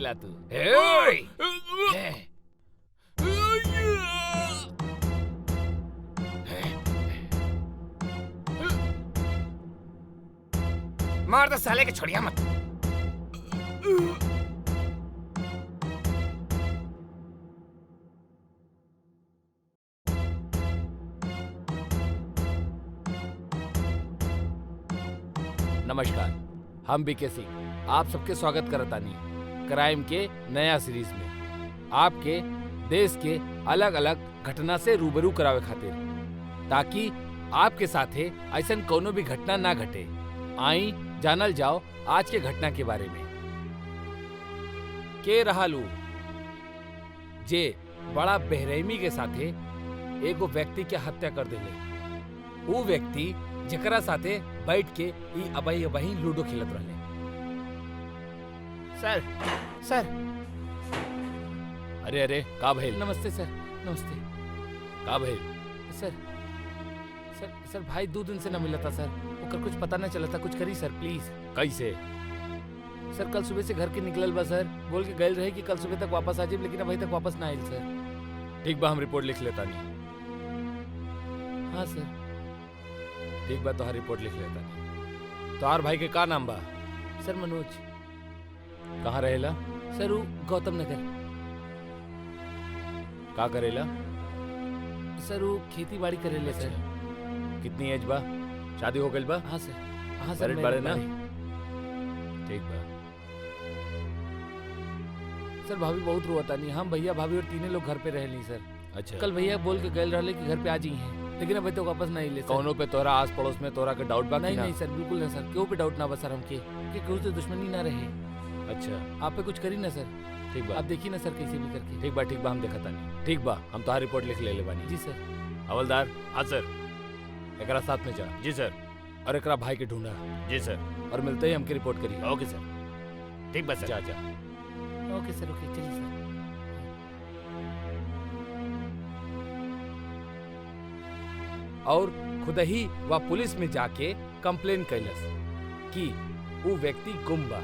सकेला तू। ओए! मार दो साले के, छोड़िया मत। नमस्कार, हम बीके सिंह आप सबके स्वागत करतानी क्राइम के नया सीरीज में आपके देश के अलग अलग घटना से रूबरू करावे खातिर, ताकि आपके साथे ऐसन कोनो भी घटना ना घटे। आई जानल जाओ आज के घटना के बारे में। के रहालू जे बड़ा बेरहमी के साथे एगो व्यक्ति के हत्या कर देले। वो व्यक्ति जकरा साथे बैठ के ई अबही लूडो खेलत रहले। सर अरे अरे का भइल? नमस्ते सर, नमस्ते। का भइल? सर भाई 2 दिन से न मिलता सर, ओकर कुछ पता न चलता। कुछ करी सर प्लीज। कैसे? सर कल सुबह से घर के निकलल बा सर, बोल के गए रहे कि कल सुबह तक वापस आ जाए, लेकिन अभी तक वापस ना आइल सर। ठीक बा, हम रिपोर्ट लिख लेता नहीं। हाँ सर ठीक बा, तोहार रिपोर्ट लिख लेता नहीं। तोहार भाई के का नाम बा? सर मनोज। कहाँ रहेला? सर वो गौतम नगर। का करेला? सर वो खेती बाड़ी करेले सर। कितनी एज बा? शादी हो गई बा? हाँ सर। हाँ सर, बड़े ना। ठीक बा। सर भाभी बहुत रोता नहीं, हम भैया भाभी और तीनों लोग घर पे रह ली सर। अच्छा। कल भैया बोल के गए रहे कि घर पे आ जाइए, लेकिन अभी तो वापस नहीं ले। कौनों पे तोरा आस पड़ोस में तोरा का डाउट बा? नहीं सर, बिल्कुल नहीं सर, क्यों पे डाउट ना बा सर हमके, कि कोई तो दुश्मनी ना रहे। अच्छा, आप पे कुछ करी ना सर। ठीक बा, आप देखिए ना सर कैसे भी करके। ठीक बा, हम देखता नहीं। ठीक बा, हम तोहार रिपोर्ट लिख ले बानी। जी सर। हवलदार। हाँ सर। एकरा साथ में जा। जी सर। और एकरा भाई के ढूंढा। जी सर। और मिलते ही हमके रिपोर्ट करिए। ओके सर। ठीक बा सर। जा। ओके सर, ओके चलिए सर। और खुद ही वह पुलिस में जाके कंप्लेन कैलस कि वो व्यक्ति गुम बा।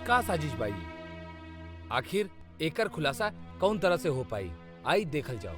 का साजिश बाई? आखिर एकर खुलासा कौन तरह से हो पाई, आई देखल जाओ।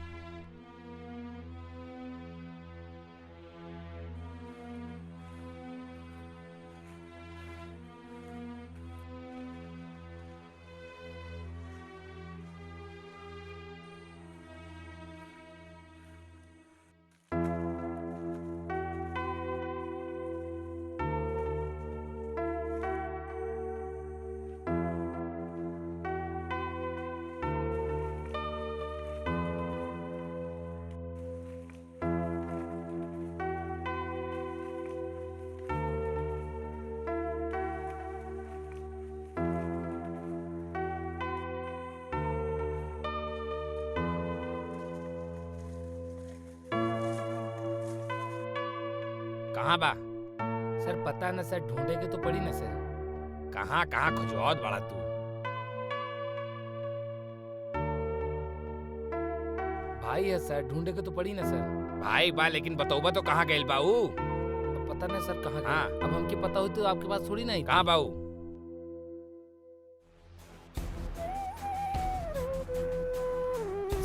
कहाँ बा? सर पता न सर, ढूंढे के तो पड़ी ना सर। कहाँ खुजौत बड़ा तू। भाई है सर, ढूंढे के तो पड़ी ना सर। भाई बा, लेकिन बताऊबा तो कहाँ गइल बाऊ? पता नहीं सर कहाँ गया। अब हमके पता हो तो आपके पास थोड़ी नहीं। कहाँ बाऊ?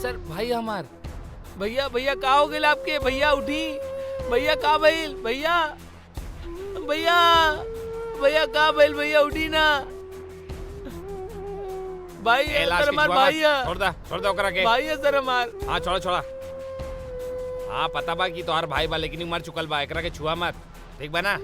सर भाई हमार। भैया कहाँ हो गए आपके? भैया उठी, भैया कहाँ भइल? भैया कहाँ भइल? भैया उठी ना। भाई सर हमार, भाई छोड़ दो ओकरा के। भाई है सर हमार। हाँ छोड़ा। हाँ पता बा कि तोहार भाई बा, लेकिन मर चुकल बा, एकरा के छुआ मत। ठीक बा ना?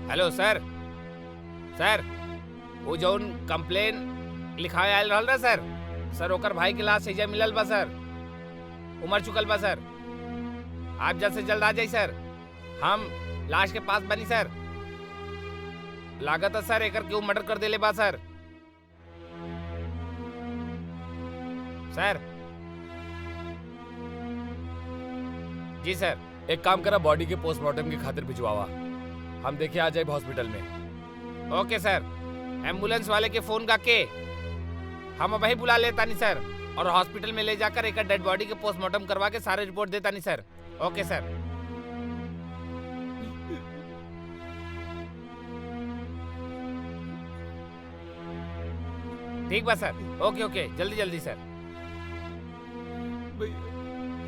हेलो सर, वो जौन कंप्लेन लिखाए आयल रहल ना सर, सर ओकर भाई के लाश एजा मिलल बा सर, उमर चुकल बा सर। आप जल्द से जल्द आ जाइए सर, हम लाश के पास बनी सर। लागत है सर एकर क्यों मर्डर कर देले बा सर। सर जी सर। एक काम करा, बॉडी के पोस्टमार्टम की खातिर भिजवावा, हम देखे आ जाए हॉस्पिटल में। ओके सर। एम्बुलेंस वाले के फोन का के हम वही बुला लेता नहीं सर, और हॉस्पिटल में ले जाकर एक डेड बॉडी के पोस्टमार्टम करवा के सारे रिपोर्ट देता नहीं सर। ओके सर। ठीक बा सर। ओके ओके, जल्दी जल्दी सर।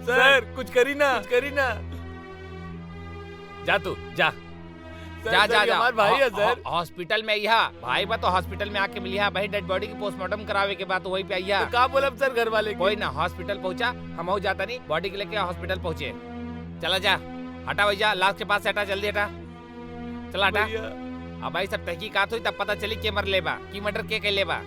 सर कुछ करी ना, कुछ करी ना। जा तू जा सर, जा सर, जा ये जा। हमार भाई है सर। हॉस्पिटल में आइया भाई बा, तो हॉस्पिटल में आके मिलिया भाई, डेड बॉडी की पोस्टमार्टम करावे के बाद तो वहीं पे आइया। तो का बोलब सर घर वाले कोई ना, हॉस्पिटल पहुंचा, हम हो जाता नहीं, बॉडी के लेके हॉस्पिटल पहुंचे। चला जा, हटा भैया, लाश के पास से हटा, जल्दी हटा, चला हटा। अब भाई सब तहकीकात हुई तब पता चली के मर लेबा, की मर्डर के लेबा।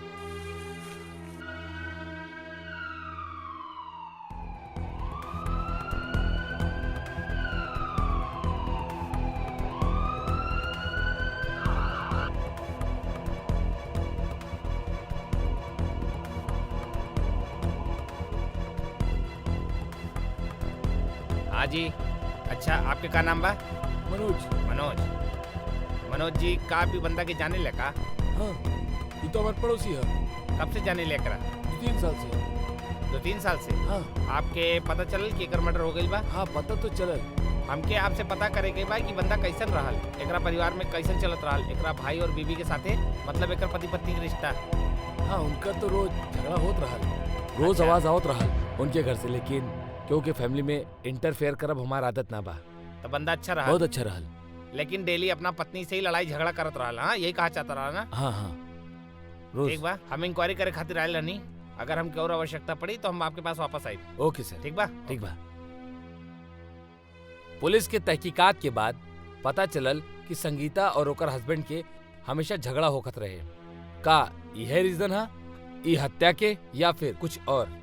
हाँ जी। अच्छा, आपके का नाम बा? मनोज। मनोज। मनोज जी का भी बंदा के जाने लगा? हाँ, ये तो हमारे पड़ोसी है। कब से जाने लेकर? 2-3 साल से। 2-3 साल से? हाँ। आपके पता चलल कि एकर मर्डर हो गई बा? हाँ पता तो चलल। हमके आपसे पता करे के बा कि बंदा कैसन रहल, एकरा परिवार में कैसन चलत रहल, एकरा भाई और बीवी के साथे, मतलब एकर पति पत्नी के रिश्ता। हाँ, उनका तो रोज झगड़ा होत रहल, रोज अच्छा। आवाज आवत रहल उनके घर से, लेकिन क्योंकि फैमिली में इंटरफेयर करब हमार आदत ना बा। तो बंदा अच्छा रहा, बहुत अच्छा रहल। लेकिन डेली अपना पत्नी से ही लड़ाई झगड़ा करत रहल। हाँ, यही कहा चाहता रहा ना? हाँ हाँ, रोज। ठीक बा, हम इंक्वायरी करे खातिर आयल रहनी, अगर हमके और आवश्यकता पड़ी तो हम आपके पास वापस आई। ओके सर। ठीक बा? ठीक बा। पुलिस के तहकीकात के बाद पता चलल कि संगीता और ओकर हस्बैंड के हमेशा झगड़ा होखत रहे। का यह रीजन है ई हत्या के, या फिर कुछ और?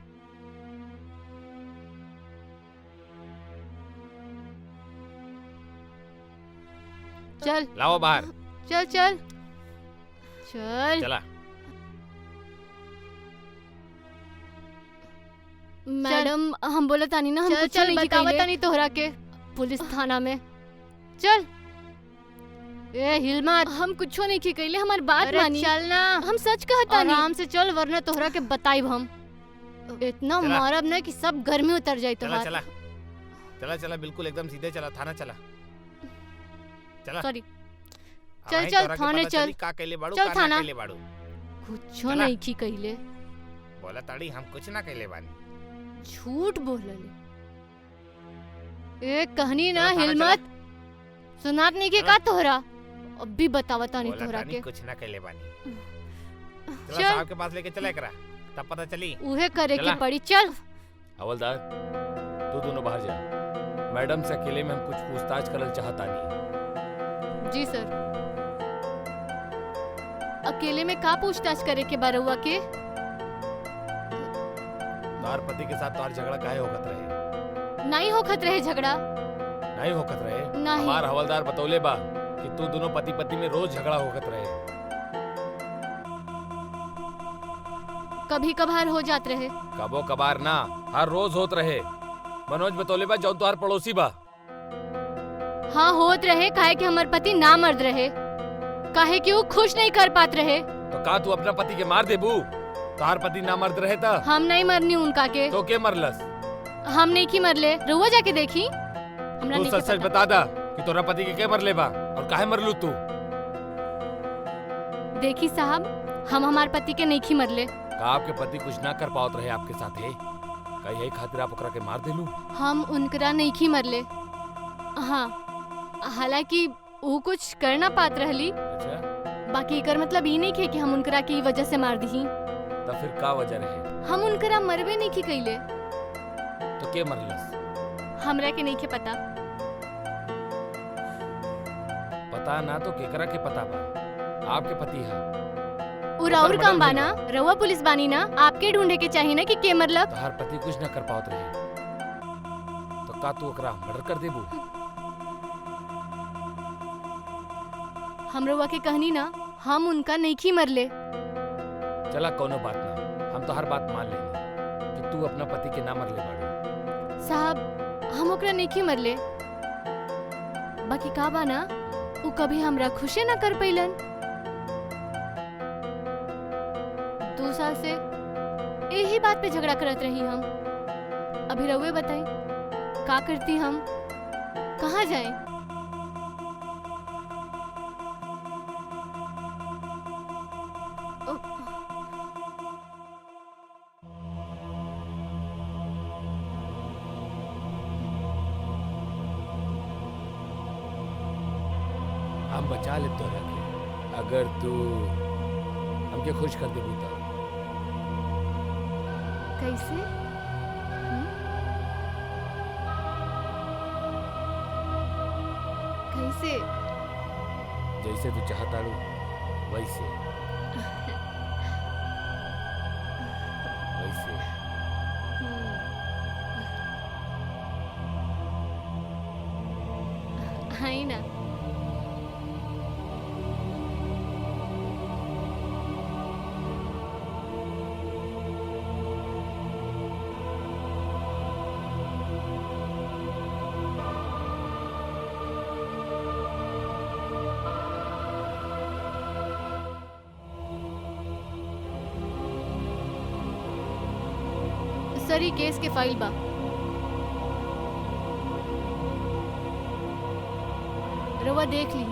चल लाओ बाहर। चल चल चल। चला। मैडम हम बोला तानी ना, हम चल, कुछ चल, नहीं बतावा बतावा तानी तोहरा के पुलिस थाना में। चल ए हिलमा, हम कुछ नहीं की कइले, हमार बात अरे मानी। चल ना। हम सच कहता नहीं। आराम से चल, वरना तोहरा के बताइब हम। इतना चला। मारब ना कि सब गर्मी उतर जाए चला तोहार। चला चला चला, बिल्कुल एकदम सीधे चला, थाना चला। चला। सॉरी, अब चल, वहीं चल, तोरा के थाने पता चल। चली का कैले बाड़ू, चल का ना थाना। कैले बाड़ू। कुछ चला। नहीं की कइले, बोला ताड़ी हम कुछ ना कैले बानी। झूठ बोलले। ए कहनी ना चला, थाना हिलमत, सुनात नहीं के चला। का तोहरा? अब भी बतावा तानी बोला तोहरा तानी के। कुछ ना कैले बानी। चला चल। साहब के पास लेके चला एकरा, तब पता चली। उहे करे चला। के पड़ी। चल हवलदार, तू दोनों बाहर जा। मैडम से अकेले में हम कुछ पूछताछ करल चाहता नहीं। जी सर। अकेले में का पूछताछ करे के बारहुआ के? तोहार पति के साथ तोहार झगड़ा काहे होकत रहे? नहीं होखत रहे झगड़ा। नहीं होकत रहे? नहीं। हमार हवलदार बतौले बा कि तू दोनों पति पत्नी में रोज झगड़ा होकत रहे। कभी कभार हो जात रहे। कबो कबार ना, हर रोज होत रहे। मनोज बतौले बा, जौन तोहार पड़ोसी बा। हाँ होत रहे, काहे कि हमार पति ना मर्द रहे, काहे कि वो खुश नहीं कर पात रहे। तो का तू अपना पति के मार देबू? तोहार पति ना मर्द रहे था हम नहीं मरनी उनका के। तो के मरलस? हम नहीं की मरले, रुआ जाके देखी। हमरा तू नहीं सच के सच पता। बता दा कि तोरा पति के के मरले बा और काहे मरलू तू? देखी साहब, हम हमार पति के नहीं की मरले। का आपके पति कुछ ना कर पावत रहे आपके साथ है? का यही खातिर आप ओकरा के मार देलू? हम उनकरा नहीं की मरले। हाँ, हालांकि वो कुछ कर ना पात रहली, अच्छा, बाकी एकर मतलब ये नहीं खे कि हम उनकरा की वजह से मार दी। तब फिर का वजह रहे? हम उनकरा मरबे नहीं की कइले। तो के मरलस? हमरा के नहीं के पता। पता ना तो केकरा के पता बा? आपके पति है। और काम बाना रहुआ पुलिस बानी ना, आपके ढूंढे के चाहिए ना कि के मतलब। तोहार पति कुछ न कर पावत रहे तो का तू ओकरा मर्डर कर देबू? हम रहुआ के कहनी ना, हम उनका नहीं मरले। चला कोनो बात ना, हम तो हर बात मान लेंगे कि तू अपना पति के ना मरले बाड़ू। साहब हम ओकरा नहीं मरले, बाकी का बाना उ कभी हमरा खुशे ना कर पैलन। 2 साल से यही बात पे झगड़ा करत रही हम। अभी रहुए बताई का करती, हम कहाँ जाएं? हम बचा ले तोरा के, अगर तू हमके खुश कर देबू तो। कैसे? कैसे? जैसे तू चाहता रू वैसे वैसे। है ना। सर ये केस के फाइल बा, रवा देख ली।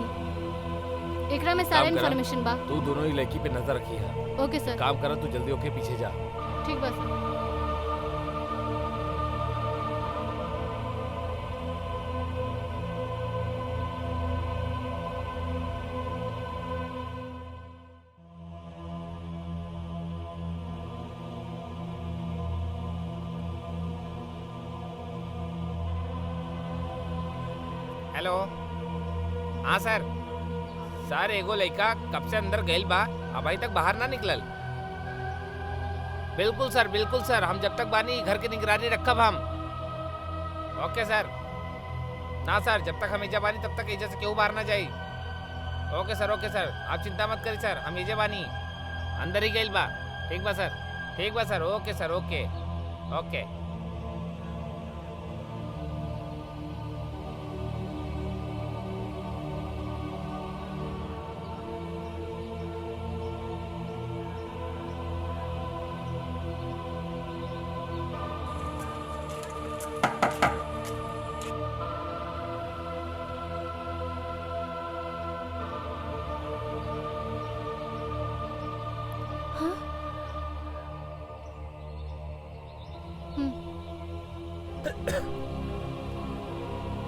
एकरा में सारा इन्फॉर्मेशन बा। तू दोनों ही लड़की पे नजर रखी है। ओके सर। काम करा, तू जल्दी होके पीछे जा। ठीक बा सर। हेलो, हाँ सर। सर एगो लड़का कब से अंदर गइल बा, अभी तक बाहर ना निकलल। बिल्कुल सर, हम जब तक बानी घर की निगरानी रखब हम। ओके सर। ना सर, जब तक हम एजा बानी तब तक एजा से केहू बाहर ना जाई। ओके सर, आप चिंता मत करी सर, हम एजे बानी, अंदर ही गइल बा। ठीक बा सर, ओके सर, ओके।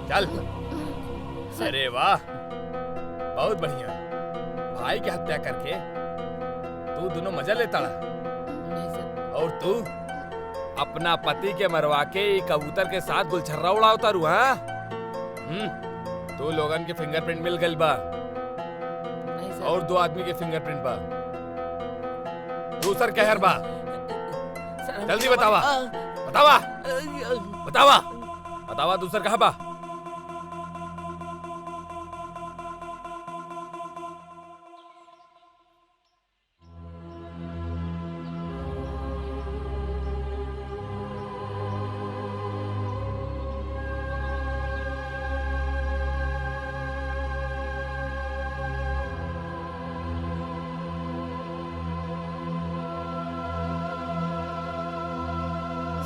चल। अरे वाह, बहुत बढ़िया। भाई की हत्या करके तू दोनों मजा लेता रहा। और तू अपना पति के मरवा के कबूतर के साथ गुलछर्रा उड़ावता रू। हाँ, तू लोगन के फिंगरप्रिंट मिल गइल बा और 2 आदमी के फिंगरप्रिंट बा। दूसर कहर बा, जल्दी बतावा दूसर कहाँ बा?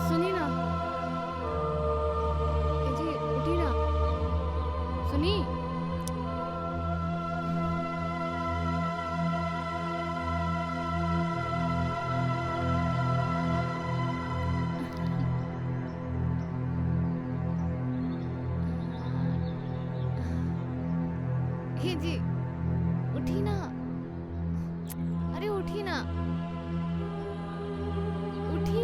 सुनी ना, जी उठी ना, सुनी। हे जी उठी ना, अरे उठी ना, उठी।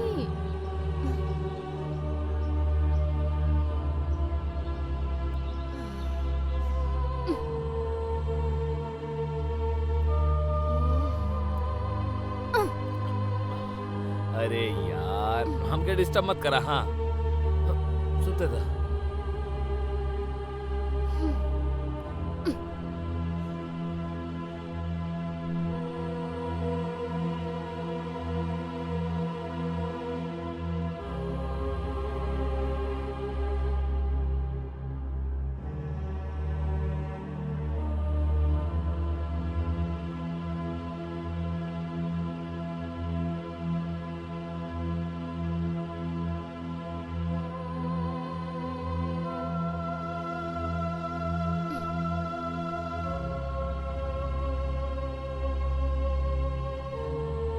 अरे यार हमके डिस्टर्ब मत करा। हाँ सुते था।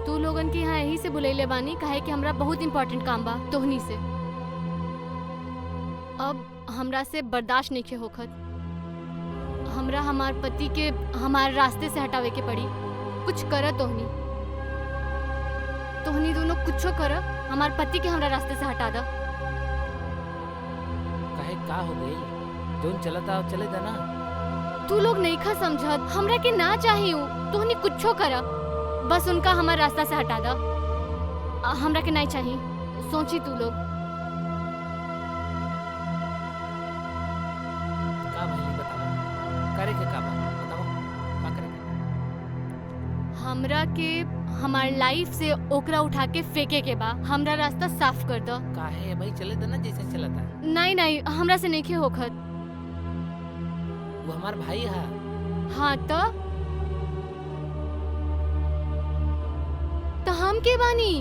तू लोगन के यहाँ यही से बुलैले बानी काहे कि हमरा बहुत इम्पोर्टेंट काम बा तोहनी से। अब हमरा से बर्दाश्त नहीं होखत। हमरा हमार पति के हमारे रास्ते से हटावे के पड़ी। कुछ कर तोहनी दोनों कुछो कर, हमार पति के हमरा रास्ते से हटा दा। काहे का हो गई? जोन चलता चले था ना। तू लोग नहीं खा समझत, हमरा के ना चाहिए तोहनी कुछो कर, बस उनका हमारे रास्ता से हटा दा। हमरा के नहीं चाहिए। सोची तू लोग का भइली बताओ। करे के का बताओ का करे के? हमरा के हमार लाइफ से ओकरा उठा के फेंके के बा। हमरा रास्ता साफ कर दो। काहे भाई चले था ना जैसे चला था। नहीं हमरा से नहीं होखत। वो हमार भाई है। हाँ तो हम के बानी?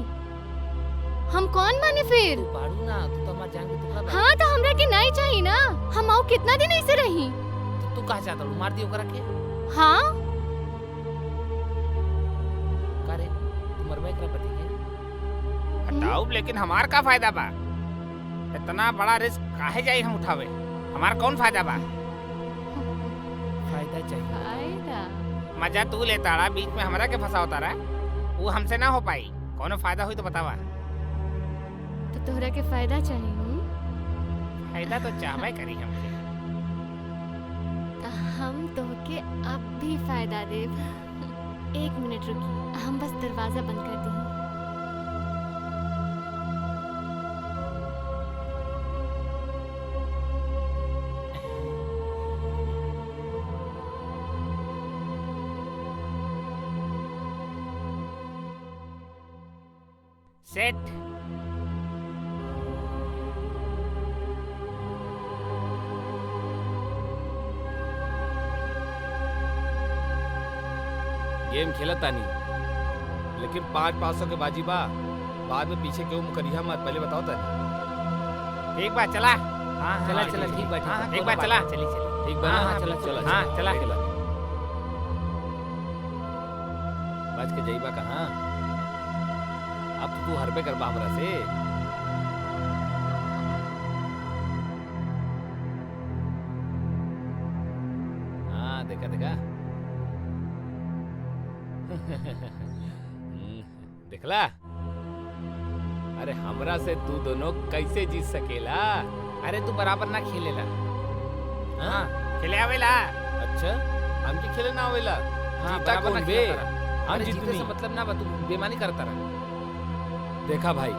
हम कौन बानी फिर? तू पाड़ू ना, तू तो हमार जान के टुकड़ा बा। हाँ तो हमरा के नहीं चाहिए ना। हम आओ कितना दिन ऐसे रही। तो तू कहा चाहता मार दियो करा के? हाँ करे तू मरबे करा पति के। हटाओ, लेकिन हमार का फायदा बा? इतना बड़ा रिस्क काहे जाई हम उठावे? हमार कौन फायदा बा? फायदा चाहिए। फायदा मजा तू लेता रहा, बीच में हमरा के फंसावता रहा। वो हमसे ना हो पाई। कौनो फायदा हुई तो बतावा। तो तोहरा के फायदा चाहिए। फायदा तो चाहबे करी हमके। तो हम तोहके अब भी फायदा देब। 1 मिनट रुकी, हम बस दरवाजा बंद कर दी। सेट। गेम खेलता नहीं, लेकिन 500 के बाजी बा। बाद में पीछे क्यों मुकरिया मत, पहले बताओ तनी। ठीक बा चला। हाँ चला चला ठीक बा ठीक बा चला। चली ठीक बा। हाँ चला चला हाँ चला। बच के जाइबा कहाँ? अब तो तू हरबे करबा हमरा से। हाँ देखा देखा। देखला? अरे हमरा से तू दोनों कैसे जीत सकेला? अरे तू बराबर ना खेलेला। हाँ खेले आवेला। अच्छा हमके खेले ना आवेला। हाँ जीता बराबर कौन ना बे? खेलता रहा। हम अरे जीते जीतनी। से मतलब ना बा, तू बेईमानी करता रहा। देखा भाई,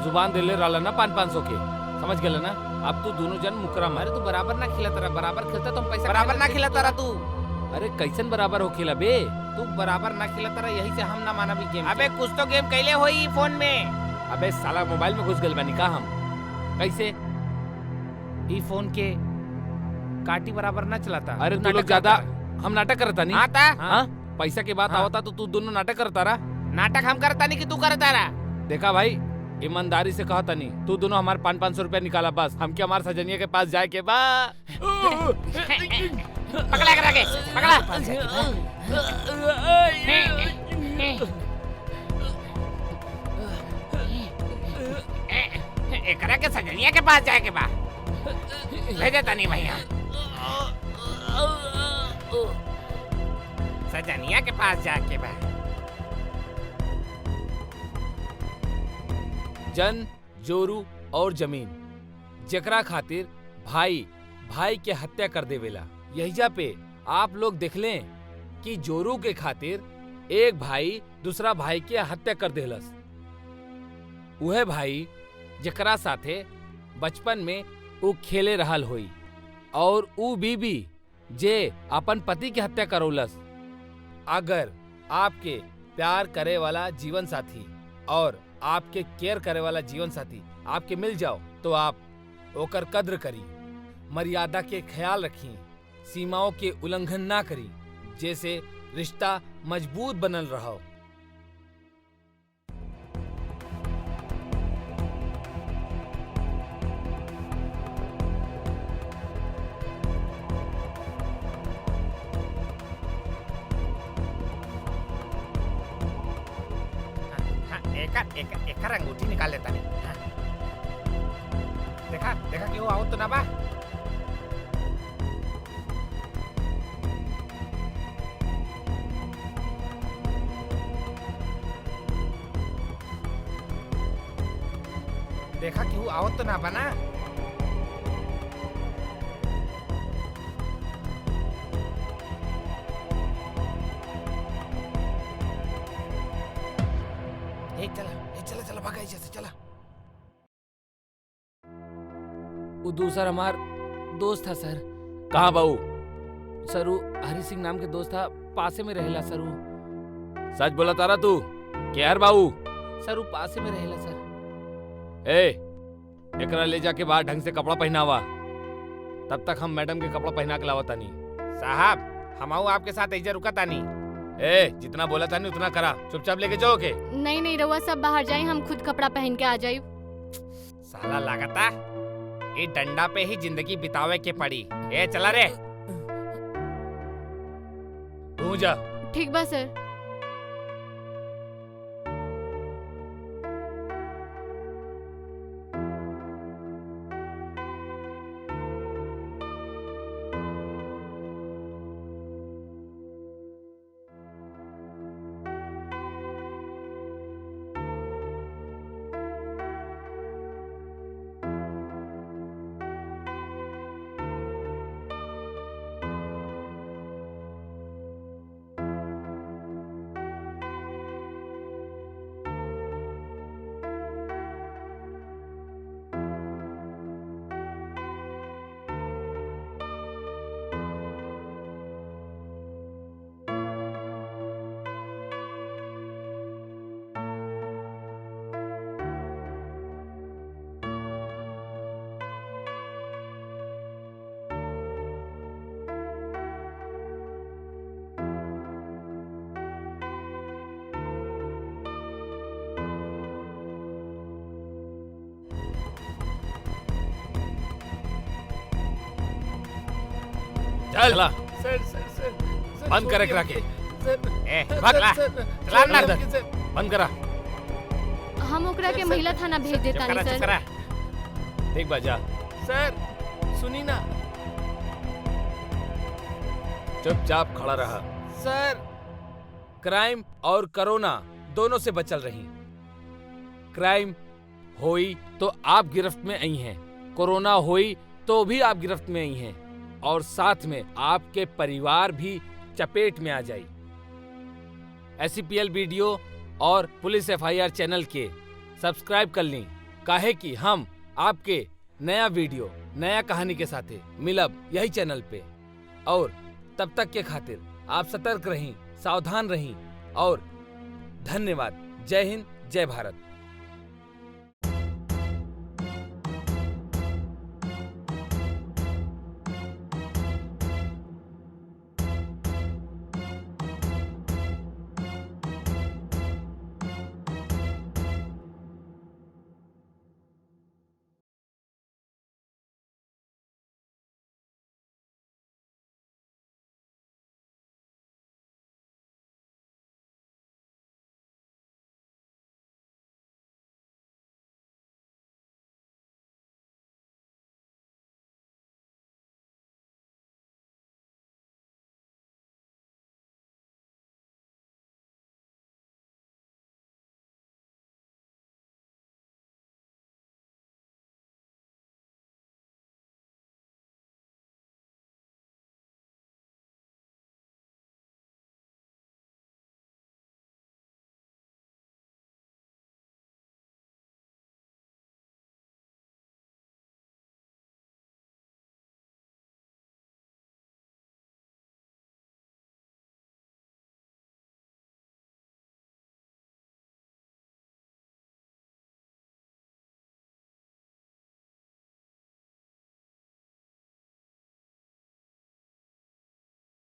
जुबान दिले रहला ना 500 के, समझ गेला ना? अब तू दोनों जन मुकरम। अरे तू बराबर ना खेलता रहा। बराबर खेलता तो हम पैसा बराबर ना खिलाता रहा तू। अरे कैसन बराबर हो खेला बे? तू बराबर ना खिलाता रहा, यही से हम ना माना भी गेम। अबे कुछ तो गेम कैले होई फोन में। अबे साला मोबाइल में घुस गइल बानी का हम? कैसे? ई फोन के काटी बराबर ना चलाता। अरे तू लोग ज्यादा हम नाटक करता नहीं। आता हाँ पैसा की बात हाँ। आवता तो तू दोनों नाटक करता रहा। नाटक हम करता नहीं कि तू करता रहा। देखा भाई, ईमानदारी से कहता नहीं, तू दोनों हमारे 500 रुपया निकाला बस। हम क्या हमारे सजनिया के पास जाए के बा? पकड़ा करा के पकड़ा। एकरा के सजनिया के पास जाए के बा। भेजे तनी भैया। सजनिया के पास जाके बा। जन, जोरू और जमीन, जेकरा खातिर भाई भाई के हत्या कर देवेला। यहीजा पे आप लोग देख लें कि जोरू के खातिर एक भाई दूसरा भाई के हत्या कर देलस। वह भाई जकरा साथे बचपन में ऊ खेले रहल होई और ऊ बीबी जे अपन पति की हत्या करौलस। अगर आपके प्यार करे वाला जीवन साथी और आपके केयर करे वाला जीवन साथी आपके मिल जाओ तो आप ओकर कद्र करी, मर्यादा के ख्याल रखी, सीमाओं के उल्लंघन ना करी, जैसे रिश्ता मजबूत बनल रहो। एकर अंगूठी निकाल लेता नहीं। देखा देखा क्यों आओ तो ना बा। देखा क्यों आओ तो ना बना। चला चला भागा ऐसे चला। वो दूसरा हमार दोस्त था सर। कहाँ बाबू? सर वो हरी सिंह नाम के दोस्त था, पासे में रहेला सर वो। सच बोला तारा तू क्या यार बाबू? सर वो पासे में रहेला सर। ए एकरा ले जाके बाहर ढंग से कपड़ा पहनावा, तब तक हम मैडम के कपड़ा पहना के लावा तानी। साहब हम आपके साथ ऐजा रुका तानी। ए जितना बोला तानी उतना करा, चुपचाप लेके जाओ के। नहीं रउआ सब बाहर जाए, हम खुद कपड़ा पहन के आ जाए। साला लागता ये डंडा पे ही जिंदगी बितावे के पड़ी। ए चला रे तू जा। ठीक बा सर। चला सर सर सर बंद करे करा के। ए भाग ला, चला अंदर बंद करा। हम ओकरा के महिला थाना भेज देता नहीं सर। देख बाजा सर सुनी ना। चुपचाप खड़ा रहा। सर क्राइम और कोरोना दोनों से बचल रही। क्राइम होई तो आप गिरफ्त में आई हैं, कोरोना होई तो भी आप गिरफ्त में आई हैं, और साथ में आपके परिवार भी चपेट में आ जाई। SCPL वीडियो और पुलिस FIR चैनल के सब्सक्राइब कर लें, काहे कि हम आपके नया वीडियो नया कहानी के साथ मिलब यही चैनल पे। और तब तक के खातिर आप सतर्क रहें, सावधान रहें और धन्यवाद। जय हिंद, जय भारत।